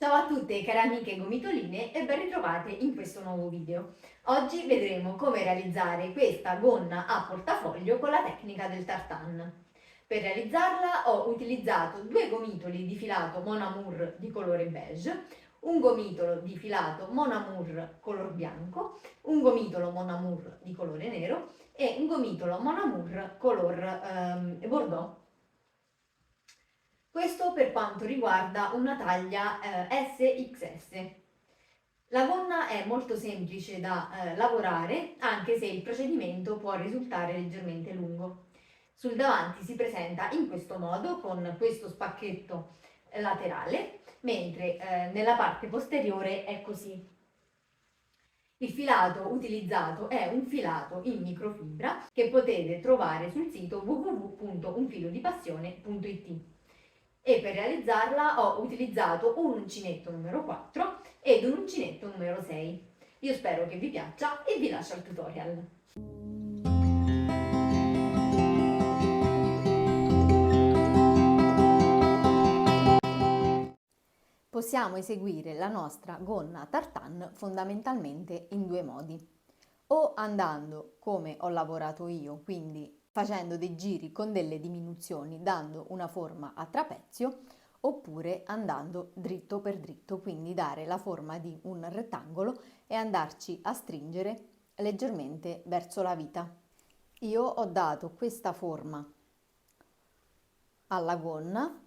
Ciao a tutte care amiche gomitoline e ben ritrovate in questo nuovo video. Oggi vedremo come realizzare questa gonna a portafoglio con la tecnica del tartan. Per realizzarla ho utilizzato due gomitoli di filato Mon Amour di colore beige, un gomitolo di filato Mon Amour color bianco, un gomitolo Mon Amour di colore nero e un gomitolo Mon Amour color bordeaux. Questo per quanto riguarda una taglia SXS. La gonna è molto semplice da lavorare, anche se il procedimento può risultare leggermente lungo. Sul davanti si presenta in questo modo, con questo spacchetto laterale, mentre nella parte posteriore è così. Il filato utilizzato è un filato in microfibra che potete trovare sul sito www.unfilodipassione.it e per realizzarla ho utilizzato un uncinetto numero 4 ed un uncinetto numero 6. Io spero che vi piaccia e vi lascio al tutorial. Possiamo eseguire la nostra gonna tartan fondamentalmente in due modi. O andando come ho lavorato io, quindi facendo dei giri con delle diminuzioni, dando una forma a trapezio, oppure andando dritto per dritto, quindi dare la forma di un rettangolo e andarci a stringere leggermente verso la vita. Io ho dato questa forma alla gonna,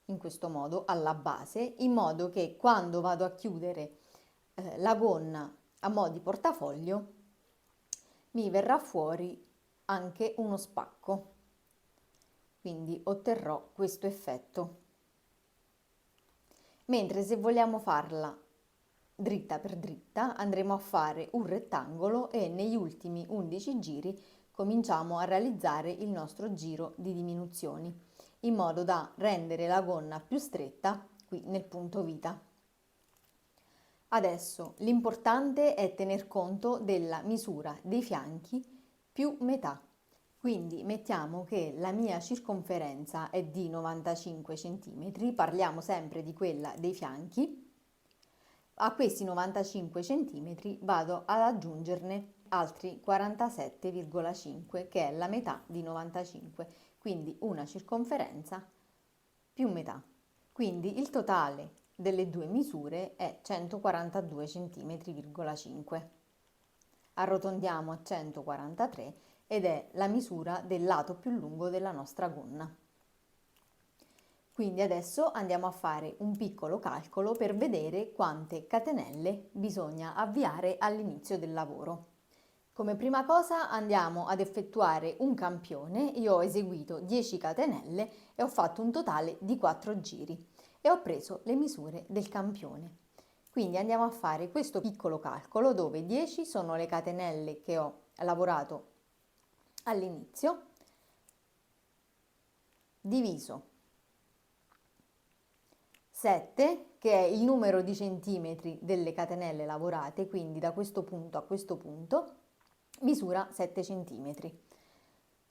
in questo modo, alla base, in modo che quando vado a chiudere la gonna a mo' di portafoglio mi verrà fuori anche uno spacco, quindi otterrò questo effetto. Mentre se vogliamo farla dritta per dritta andremo a fare un rettangolo e negli ultimi 11 giri cominciamo a realizzare il nostro giro di diminuzioni in modo da rendere la gonna più stretta qui nel punto vita. Adesso l'importante è tener conto della misura dei fianchi più metà. Quindi mettiamo che la mia circonferenza è di 95 cm, parliamo sempre di quella dei fianchi. A questi 95 cm vado ad aggiungerne altri 47,5 che è la metà di 95, quindi una circonferenza più metà. Quindi il totale delle due misure è 142 cm,5. Arrotondiamo a 143 ed è la misura del lato più lungo della nostra gonna. Quindi adesso andiamo a fare un piccolo calcolo per vedere quante catenelle bisogna avviare all'inizio del lavoro. Come prima cosa andiamo ad effettuare un campione. Io ho eseguito 10 catenelle e ho fatto un totale di 4 giri e ho preso le misure del campione. Quindi andiamo a fare questo piccolo calcolo dove 10 sono le catenelle che ho lavorato all'inizio, diviso 7, che è il numero di centimetri delle catenelle lavorate, quindi da questo punto a questo punto misura 7 centimetri,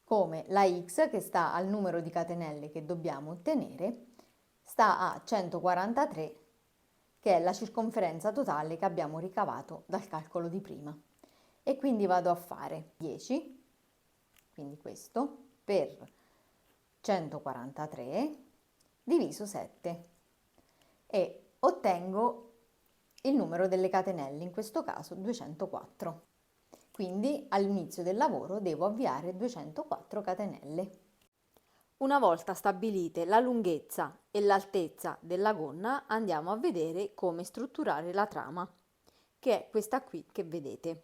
come la X che sta al numero di catenelle che dobbiamo ottenere sta a 143, che è la circonferenza totale che abbiamo ricavato dal calcolo di prima. E quindi vado a fare 10, quindi questo, per 143 diviso 7 e ottengo il numero delle catenelle, in questo caso 204. Quindi all'inizio del lavoro devo avviare 204 catenelle. Una volta stabilite la lunghezza e l'altezza della gonna, andiamo a vedere come strutturare la trama, che è questa qui che vedete.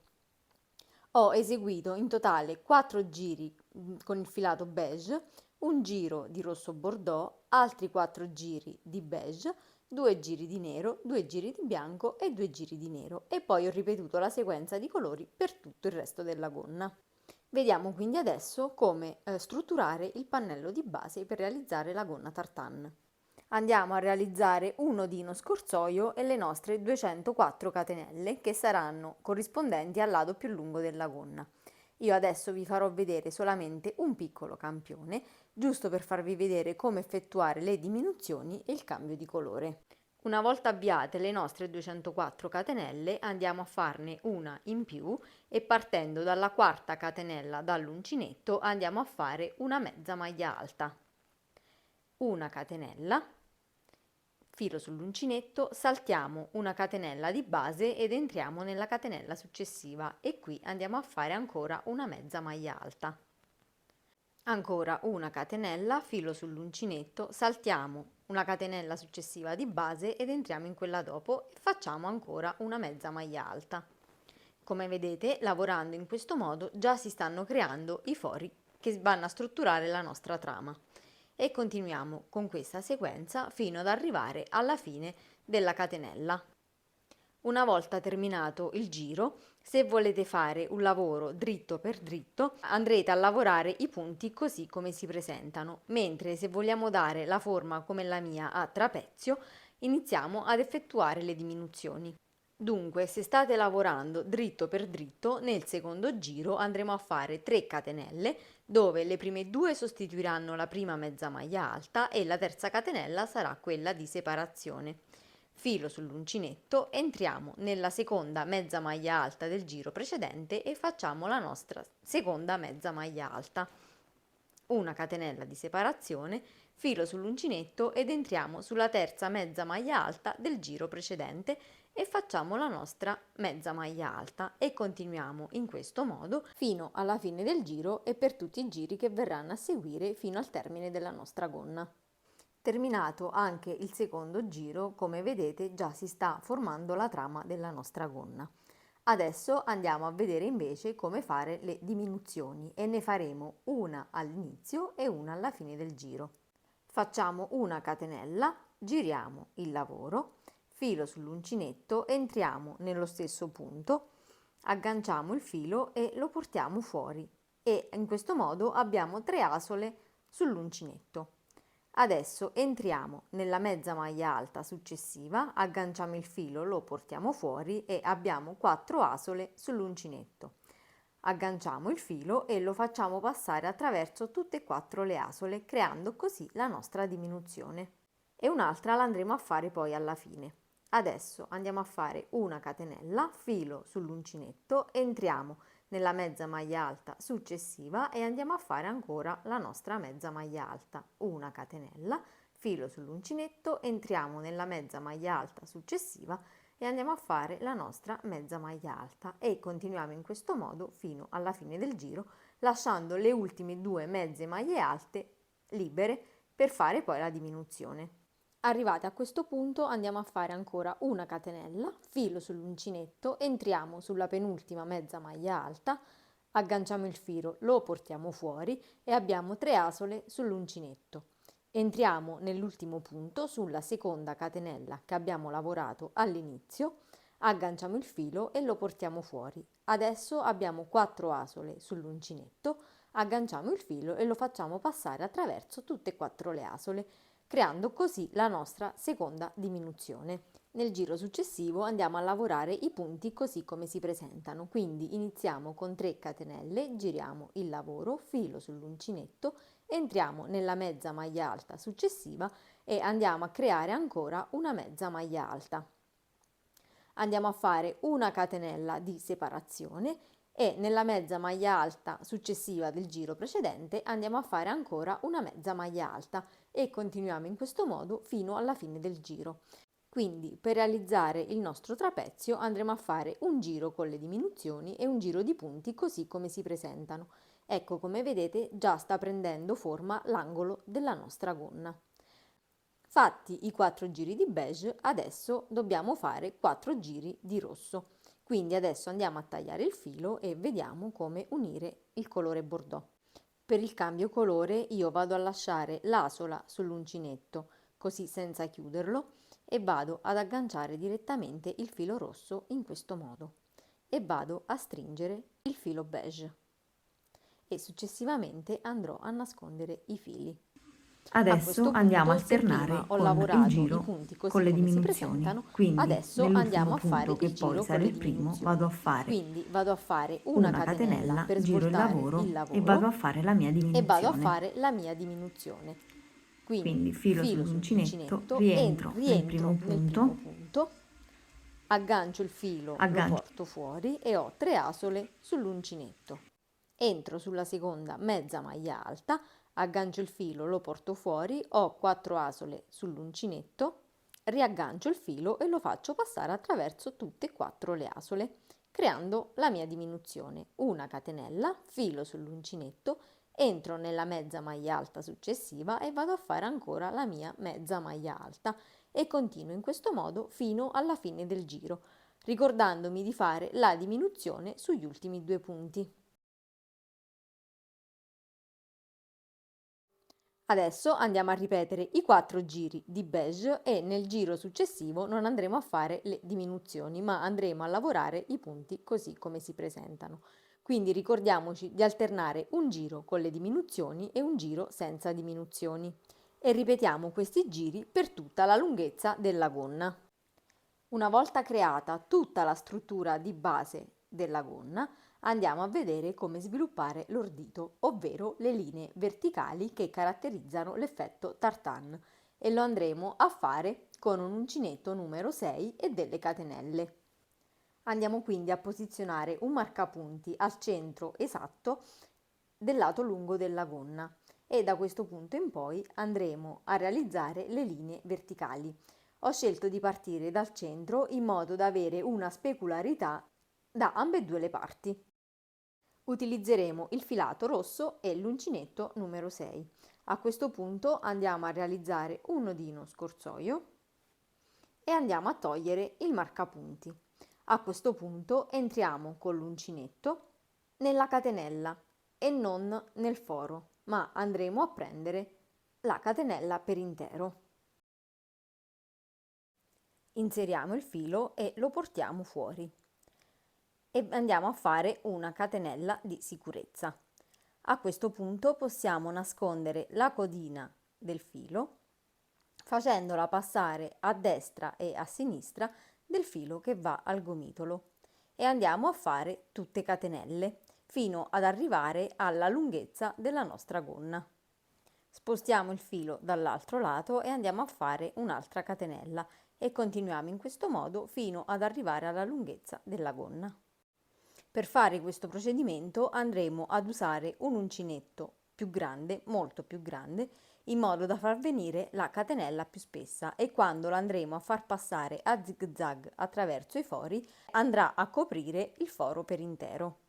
Ho eseguito in totale 4 giri con il filato beige, un giro di rosso bordeaux, altri 4 giri di beige, 2 giri di nero, 2 giri di bianco e 2 giri di nero e poi ho ripetuto la sequenza di colori per tutto il resto della gonna. Vediamo quindi adesso come strutturare il pannello di base per realizzare la gonna tartan. Andiamo a realizzare un nodino scorsoio e le nostre 204 catenelle che saranno corrispondenti al lato più lungo della gonna. Io adesso vi farò vedere solamente un piccolo campione, giusto per farvi vedere come effettuare le diminuzioni e il cambio di colore. Una volta avviate le nostre 204 catenelle andiamo a farne una in più e partendo dalla quarta catenella dall'uncinetto andiamo a fare una mezza maglia alta. Una catenella, filo sull'uncinetto, saltiamo una catenella di base ed entriamo nella catenella successiva e qui andiamo a fare ancora una mezza maglia alta. Ancora una catenella, filo sull'uncinetto, saltiamo una catenella successiva di base ed entriamo in quella dopo e facciamo ancora una mezza maglia alta. Come vedete, lavorando in questo modo già si stanno creando i fori che vanno a strutturare la nostra trama e continuiamo con questa sequenza fino ad arrivare alla fine della catenella. Una volta terminato il giro, se volete fare un lavoro dritto per dritto, andrete a lavorare i punti così come si presentano, mentre se vogliamo dare la forma come la mia a trapezio, iniziamo ad effettuare le diminuzioni. Dunque, se state lavorando dritto per dritto, nel secondo giro andremo a fare 3 catenelle, dove le prime 2 sostituiranno la prima mezza maglia alta e la terza catenella sarà quella di separazione. Filo sull'uncinetto, entriamo nella seconda mezza maglia alta del giro precedente e facciamo la nostra seconda mezza maglia alta. Una catenella di separazione, filo sull'uncinetto ed entriamo sulla terza mezza maglia alta del giro precedente e facciamo la nostra mezza maglia alta e continuiamo in questo modo fino alla fine del giro e per tutti i giri che verranno a seguire fino al termine della nostra gonna. Terminato anche il secondo giro, come vedete già si sta formando la trama della nostra gonna. Adesso andiamo a vedere invece come fare le diminuzioni e ne faremo una all'inizio e una alla fine del giro. Facciamo una catenella, giriamo il lavoro, filo sull'uncinetto, entriamo nello stesso punto, agganciamo il filo e lo portiamo fuori e in questo modo abbiamo 3 asole sull'uncinetto. Adesso entriamo nella mezza maglia alta successiva, agganciamo il filo, lo portiamo fuori e abbiamo 4 asole sull'uncinetto. Agganciamo il filo e lo facciamo passare attraverso tutte e 4 le asole, creando così la nostra diminuzione. E un'altra la andremo a fare poi alla fine. Adesso andiamo a fare una catenella, filo sull'uncinetto, entriamo nella mezza maglia alta successiva e andiamo a fare ancora la nostra mezza maglia alta, una catenella, filo sull'uncinetto, entriamo nella mezza maglia alta successiva e andiamo a fare la nostra mezza maglia alta e continuiamo in questo modo fino alla fine del giro, lasciando le ultime 2 mezze maglie alte libere per fare poi la diminuzione. Arrivati a questo punto andiamo a fare ancora una catenella, filo sull'uncinetto, entriamo sulla penultima mezza maglia alta, agganciamo il filo, lo portiamo fuori e abbiamo 3 asole sull'uncinetto. Entriamo nell'ultimo punto sulla seconda catenella che abbiamo lavorato all'inizio, agganciamo il filo e lo portiamo fuori. Adesso abbiamo 4 asole sull'uncinetto, agganciamo il filo e lo facciamo passare attraverso tutte e 4 le asole, creando così la nostra seconda diminuzione. Nel giro successivo andiamo a lavorare i punti così come si presentano, quindi iniziamo con 3 catenelle, giriamo il lavoro, filo sull'uncinetto, entriamo nella mezza maglia alta successiva e andiamo a creare ancora una mezza maglia alta. Andiamo a fare una catenella di separazione e nella mezza maglia alta successiva del giro precedente andiamo a fare ancora una mezza maglia alta e continuiamo in questo modo fino alla fine del giro. Quindi per realizzare il nostro trapezio andremo a fare un giro con le diminuzioni e un giro di punti così come si presentano. Ecco, come vedete già sta prendendo forma l'angolo della nostra gonna. Fatti i 4 giri di beige, adesso dobbiamo fare 4 giri di rosso. Quindi adesso andiamo a tagliare il filo e vediamo come unire il colore bordeaux. Per il cambio colore io vado a lasciare l'asola sull'uncinetto, così senza chiuderlo, e vado ad agganciare direttamente il filo rosso in questo modo e vado a stringere il filo beige e successivamente andrò a nascondere i fili. Adesso andiamo a alternare con il giro con le diminuzioni, quindi adesso nell'ultimo andiamo a fare punto che il giro poi sarà con il le primo diminuzioni. vado a fare Quindi vado a fare una catenella per giro il svoltare lavoro il lavoro e vado a fare la mia e vado a diminuzione. fare la mia diminuzione. Quindi filo sull'uncinetto, rientro nel primo punto, aggancio il filo, lo porto fuori e ho 3 asole sull'uncinetto. Entro sulla seconda mezza maglia alta, aggancio il filo, lo porto fuori, ho 4 asole sull'uncinetto, riaggancio il filo e lo faccio passare attraverso tutte e 4 le asole, creando la mia diminuzione. Una catenella, filo sull'uncinetto, entro nella mezza maglia alta successiva e vado a fare ancora la mia mezza maglia alta e continuo in questo modo fino alla fine del giro, ricordandomi di fare la diminuzione sugli ultimi 2 punti. Adesso andiamo a ripetere i 4 giri di beige e nel giro successivo non andremo a fare le diminuzioni, ma andremo a lavorare i punti così come si presentano. Quindi ricordiamoci di alternare un giro con le diminuzioni e un giro senza diminuzioni. E ripetiamo questi giri per tutta la lunghezza della gonna. Una volta creata tutta la struttura di base della gonna, andiamo a vedere come sviluppare l'ordito, ovvero le linee verticali che caratterizzano l'effetto tartan, e lo andremo a fare con un uncinetto numero 6 e delle catenelle. Andiamo quindi a posizionare un marcapunti al centro esatto del lato lungo della gonna e da questo punto in poi andremo a realizzare le linee verticali. Ho scelto di partire dal centro in modo da avere una specularità da ambedue le parti. Utilizzeremo il filato rosso e l'uncinetto numero 6. A questo punto andiamo a realizzare un nodino scorsoio e andiamo a togliere il marcapunti. A questo punto entriamo con l'uncinetto nella catenella e non nel foro, ma andremo a prendere la catenella per intero. Inseriamo il filo e lo portiamo fuori e andiamo a fare una catenella di sicurezza. A questo punto possiamo nascondere la codina del filo facendola passare a destra e a sinistra del filo che va al gomitolo e andiamo a fare tutte catenelle fino ad arrivare alla lunghezza della nostra gonna. Spostiamo il filo dall'altro lato e andiamo a fare un'altra catenella e continuiamo in questo modo fino ad arrivare alla lunghezza della gonna. Per fare questo procedimento andremo ad usare un uncinetto più grande, molto più grande, in modo da far venire la catenella più spessa e quando la andremo a far passare a zig zag attraverso i fori andrà a coprire il foro per intero.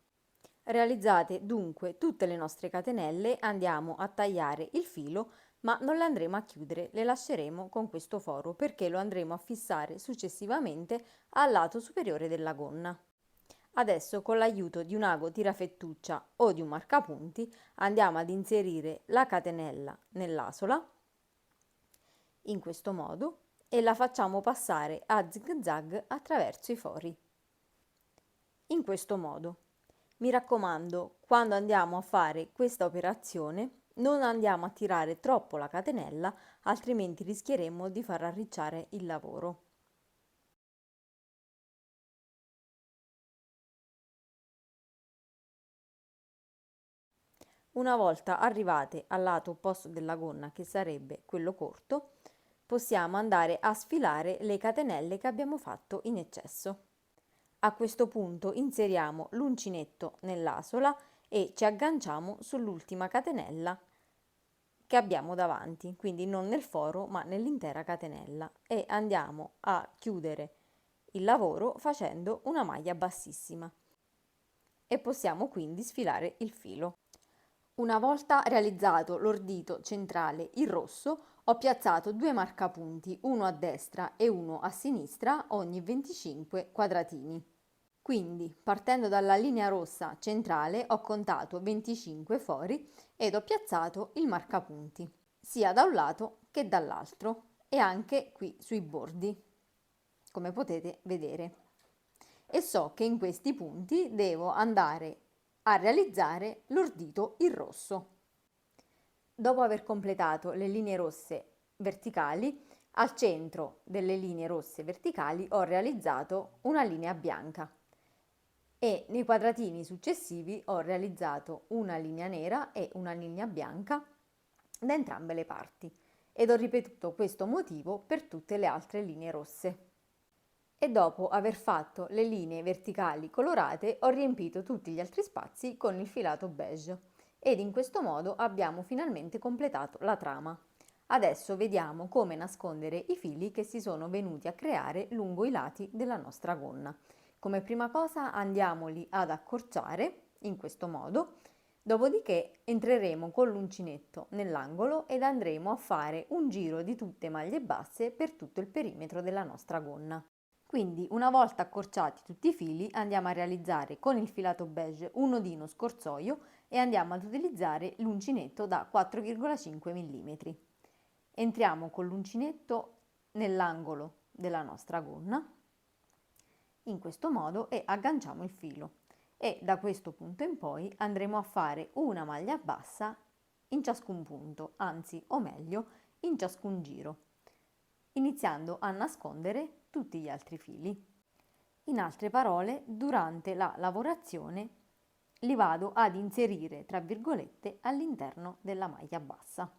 Realizzate dunque tutte le nostre catenelle, andiamo a tagliare il filo ma non le andremo a chiudere, le lasceremo con questo foro perché lo andremo a fissare successivamente al lato superiore della gonna. Adesso con l'aiuto di un ago tirafettuccia o di un marcapunti andiamo ad inserire la catenella nell'asola in questo modo e la facciamo passare a zig zag attraverso i fori. In questo modo. Mi raccomando, quando andiamo a fare questa operazione non andiamo a tirare troppo la catenella, altrimenti rischieremo di far arricciare il lavoro. Una volta arrivate al lato opposto della gonna, che sarebbe quello corto, possiamo andare a sfilare le catenelle che abbiamo fatto in eccesso. A questo punto inseriamo l'uncinetto nell'asola e ci agganciamo sull'ultima catenella che abbiamo davanti, quindi non nel foro ma nell'intera catenella e andiamo a chiudere il lavoro facendo una maglia bassissima e possiamo quindi sfilare il filo. Una volta realizzato l'ordito centrale in rosso, ho piazzato 2 marcapunti, uno a destra e uno a sinistra, ogni 25 quadratini. Quindi, partendo dalla linea rossa centrale, ho contato 25 fori ed ho piazzato il marcapunti, sia da un lato che dall'altro, e anche qui sui bordi, come potete vedere. E so che in questi punti devo andare a realizzare l'ordito in rosso. Dopo aver completato le linee rosse verticali, al centro delle linee rosse verticali ho realizzato una linea bianca e nei quadratini successivi ho realizzato una linea nera e una linea bianca da entrambe le parti ed ho ripetuto questo motivo per tutte le altre linee rosse. E dopo aver fatto le linee verticali colorate ho riempito tutti gli altri spazi con il filato beige ed in questo modo abbiamo finalmente completato la trama. Adesso vediamo come nascondere i fili che si sono venuti a creare lungo i lati della nostra gonna. Come prima cosa andiamoli ad accorciare in questo modo, dopodiché entreremo con l'uncinetto nell'angolo ed andremo a fare un giro di tutte maglie basse per tutto il perimetro della nostra gonna. Quindi una volta accorciati tutti i fili andiamo a realizzare con il filato beige un nodino scorsoio e andiamo ad utilizzare l'uncinetto da 4,5 mm. Entriamo con l'uncinetto nell'angolo della nostra gonna in questo modo e agganciamo il filo e da questo punto in poi andremo a fare una maglia bassa in ciascun punto, anzi o meglio in ciascun giro, iniziando a nascondere tutti gli altri fili. In altre parole, durante la lavorazione li vado ad inserire tra virgolette all'interno della maglia bassa.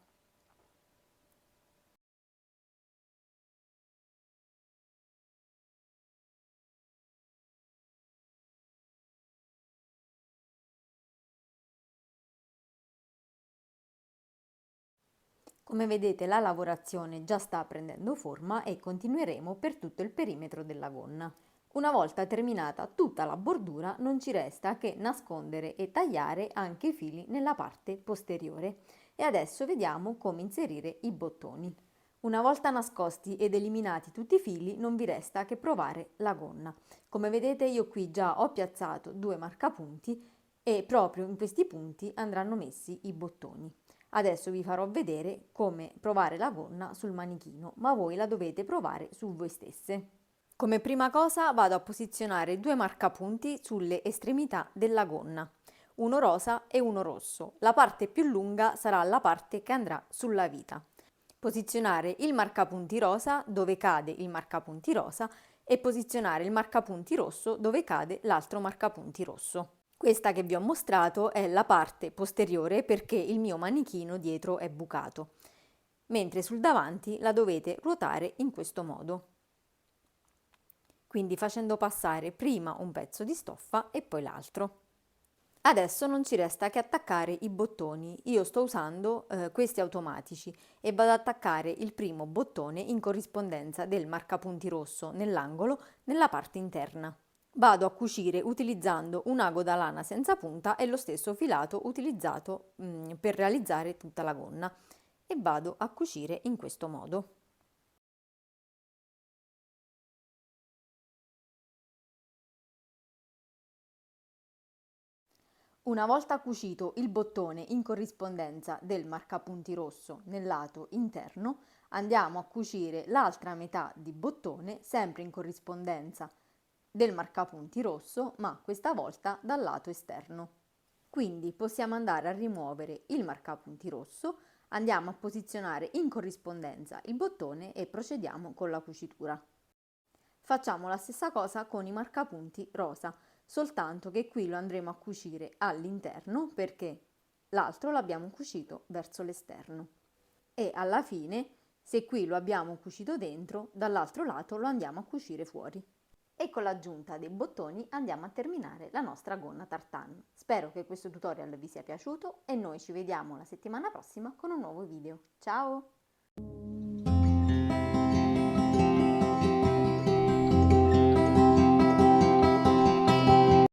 Come vedete la lavorazione già sta prendendo forma e continueremo per tutto il perimetro della gonna. Una volta terminata tutta la bordura non ci resta che nascondere e tagliare anche i fili nella parte posteriore e adesso vediamo come inserire i bottoni. Una volta nascosti ed eliminati tutti i fili non vi resta che provare la gonna. Come vedete io qui già ho piazzato due marcapunti e proprio in questi punti andranno messi i bottoni. Adesso vi farò vedere come provare la gonna sul manichino, ma voi la dovete provare su voi stesse. Come prima cosa vado a posizionare due marcapunti sulle estremità della gonna, uno rosa e uno rosso. La parte più lunga sarà la parte che andrà sulla vita. Posizionare il marcapunti rosa dove cade il marcapunti rosa e posizionare il marcapunti rosso dove cade l'altro marcapunti rosso. Questa che vi ho mostrato è la parte posteriore perché il mio manichino dietro è bucato, mentre sul davanti la dovete ruotare in questo modo. Quindi facendo passare prima un pezzo di stoffa e poi l'altro. Adesso non ci resta che attaccare i bottoni. Io sto usando questi automatici e vado ad attaccare il primo bottone in corrispondenza del marcapunti rosso nell'angolo nella parte interna. Vado a cucire utilizzando un ago da lana senza punta e lo stesso filato utilizzato per realizzare tutta la gonna e vado a cucire in questo modo. Una volta cucito il bottone in corrispondenza del marcapunti rosso nel lato interno, andiamo a cucire l'altra metà di bottone sempre in corrispondenza del marcapunti rosso, ma questa volta dal lato esterno. Quindi possiamo andare a rimuovere il marcapunti rosso, andiamo a posizionare in corrispondenza il bottone e procediamo con la cucitura. Facciamo la stessa cosa con i marcapunti rosa, soltanto che qui lo andremo a cucire all'interno perché l'altro l'abbiamo cucito verso l'esterno. E alla fine, se qui lo abbiamo cucito dentro, dall'altro lato lo andiamo a cucire fuori. E con l'aggiunta dei bottoni andiamo a terminare la nostra gonna tartan. Spero che questo tutorial vi sia piaciuto e noi ci vediamo la settimana prossima con un nuovo video. Ciao!